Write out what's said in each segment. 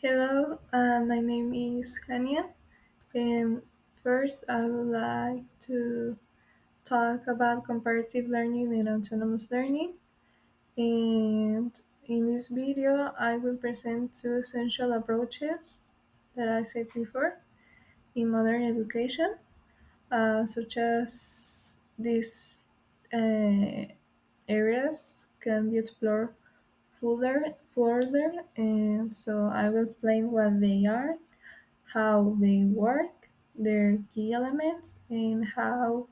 Hello, my name is Hania, and first I would like to talk about comparative learning and autonomous learning. And in this video, I will present two essential approaches that I said before in modern education, such as these uh, areas can be explored further, and so I will explain what they are, how they work, their key elements, and how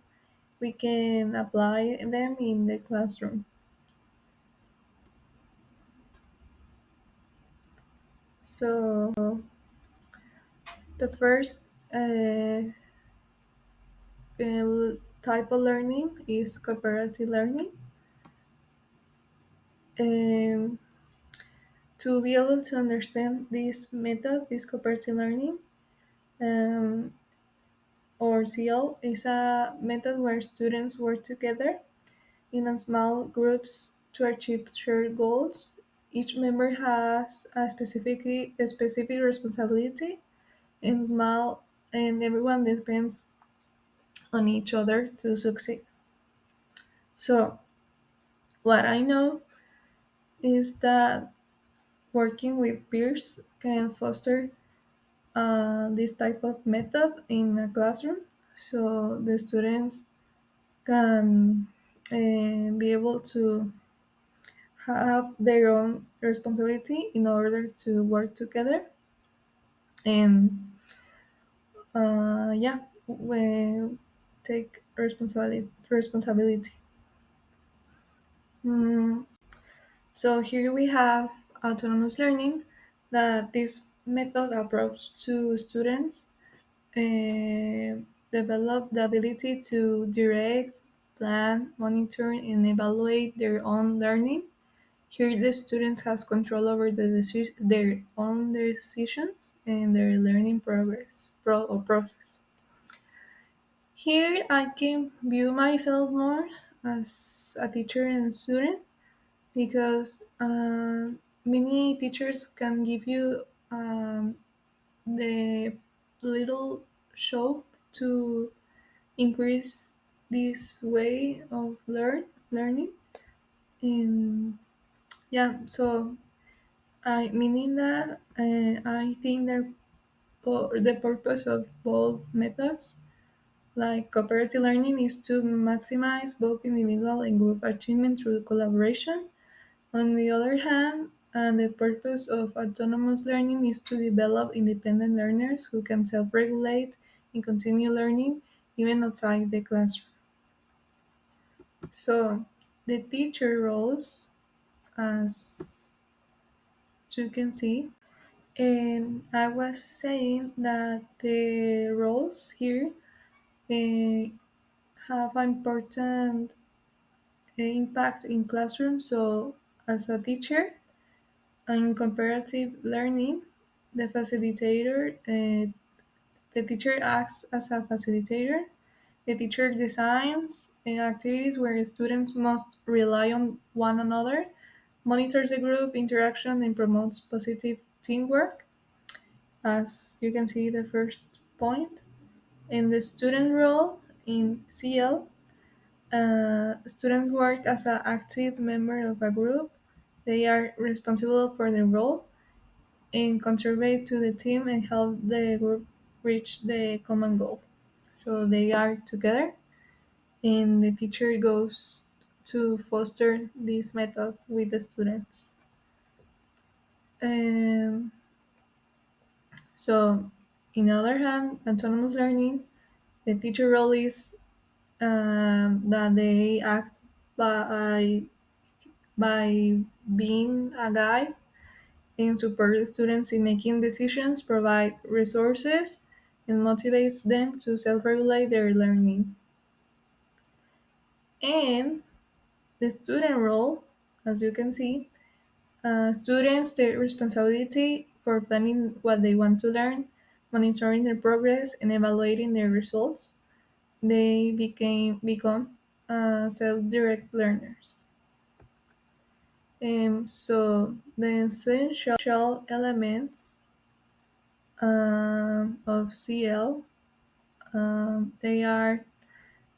we can apply them in the classroom. So, the first type of learning is cooperative learning. And to be able to understand this method, this cooperative learning, um, or CL, is a method where students work together in a small groups to achieve shared goals. Each member has a specific responsibility and small and everyone depends on each other to succeed. So what I know is that working with peers can foster this type of method in a classroom. So the students can be able to have their own responsibility in order to work together and yeah, we take responsibility. Mm, so here we have autonomous learning, that this method approach to students develop the ability to direct, plan, monitor, and evaluate their own learning. Here, the students has control over their own decisions and their learning or process. Here, I can view myself more as a teacher and student because many teachers can give you the little shove to increase this way of learning. And yeah, so I meaning that I think the purpose of both methods, like cooperative learning, is to maximize both individual and group achievement through collaboration. On the other hand, the purpose of autonomous learning is to develop independent learners who can self-regulate and continue learning even outside the classroom. So the teacher roles, as you can see, and I was saying that the roles here uh, have an important impact in classrooms. So, as a teacher in comparative learning, the facilitator, the teacher acts as a facilitator. The teacher designs activities where students must rely on one another, monitors the group interaction, and promotes positive teamwork. As you can see, the first point. In the student role in CL, students work as an active member of a group. They are responsible for their role and contribute to the team and help the group reach the common goal. So they are together, and the teacher goes to foster this method with the students. And so, in the other hand, autonomous learning, the teacher role is that they act by being a guide and support the students in making decisions, provide resources, and motivates them to self-regulate their learning. And the student role, as you can see, students take responsibility for planning what they want to learn, monitoring their progress, and evaluating their results. They become self-direct learners. So the essential elements. of CL. They are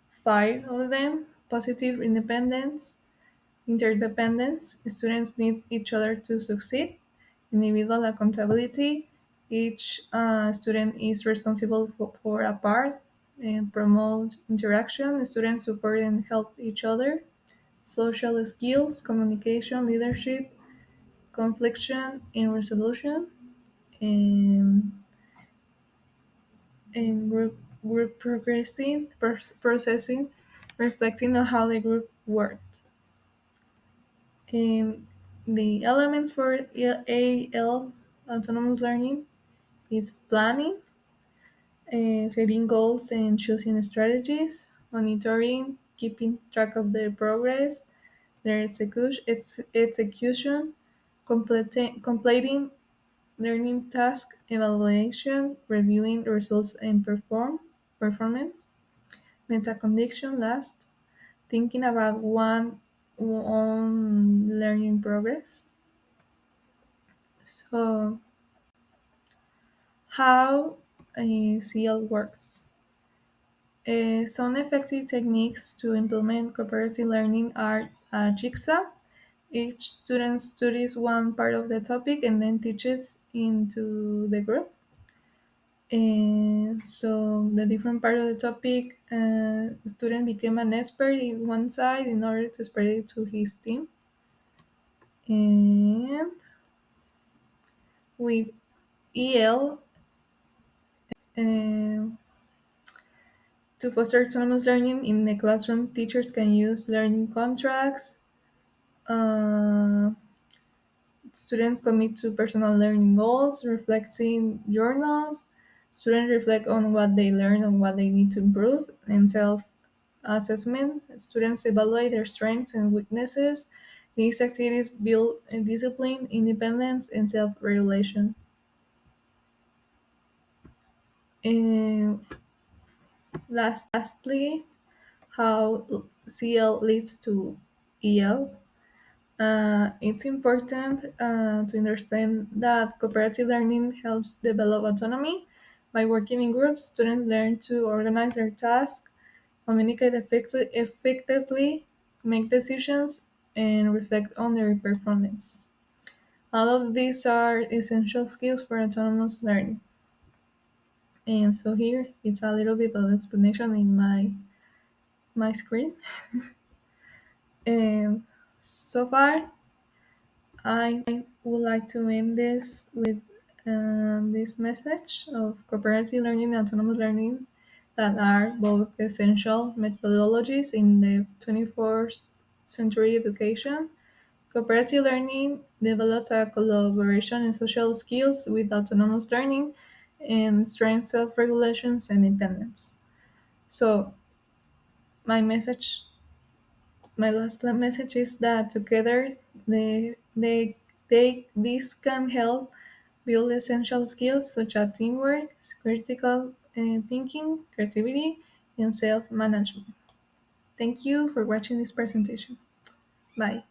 five of them: positive independence, interdependence. Students need each other to succeed. Individual accountability. Each student is responsible for a part and promote interaction. Students support and help each other. Social skills, communication, leadership, confliction and resolution, and, and group processing, reflecting on how the group worked. And the elements for AL, autonomous learning, is planning, setting goals and choosing strategies, monitoring, keeping track of their progress, their execution, completing learning task, evaluation, reviewing results and performance, metacondition last, thinking about one on learning progress. So, how CL works. Some effective techniques to implement cooperative learning are a jigsaw. Each student studies one part of the topic and then teaches into the group. And so the different part of the topic, the student became an expert in one side in order to spread it to his team. And with EL, uh, to foster autonomous learning in the classroom, teachers can use learning contracts. Uh, Students commit to personal learning goals, reflecting journals. Students reflect on what they learn and what they need to improve, and self assessment. Students evaluate their strengths and weaknesses. These activities build discipline, independence, and self regulation. And lastly, how CL leads to EL. It's important to understand that cooperative learning helps develop autonomy. By working in groups, students learn to organize their tasks, communicate effectively, make decisions, and reflect on their performance. All of these are essential skills for autonomous learning. And so here it's a little bit of explanation in my screen. And so far, I would like to end this with this message of cooperative learning and autonomous learning that are both essential methodologies in the 21st century education. Cooperative learning develops a collaboration and social skills with autonomous learning and strengths self-regulations and independence. So my last message is that together these can help build essential skills such as teamwork, critical thinking, creativity, and self-management. Thank you for watching this presentation. Bye.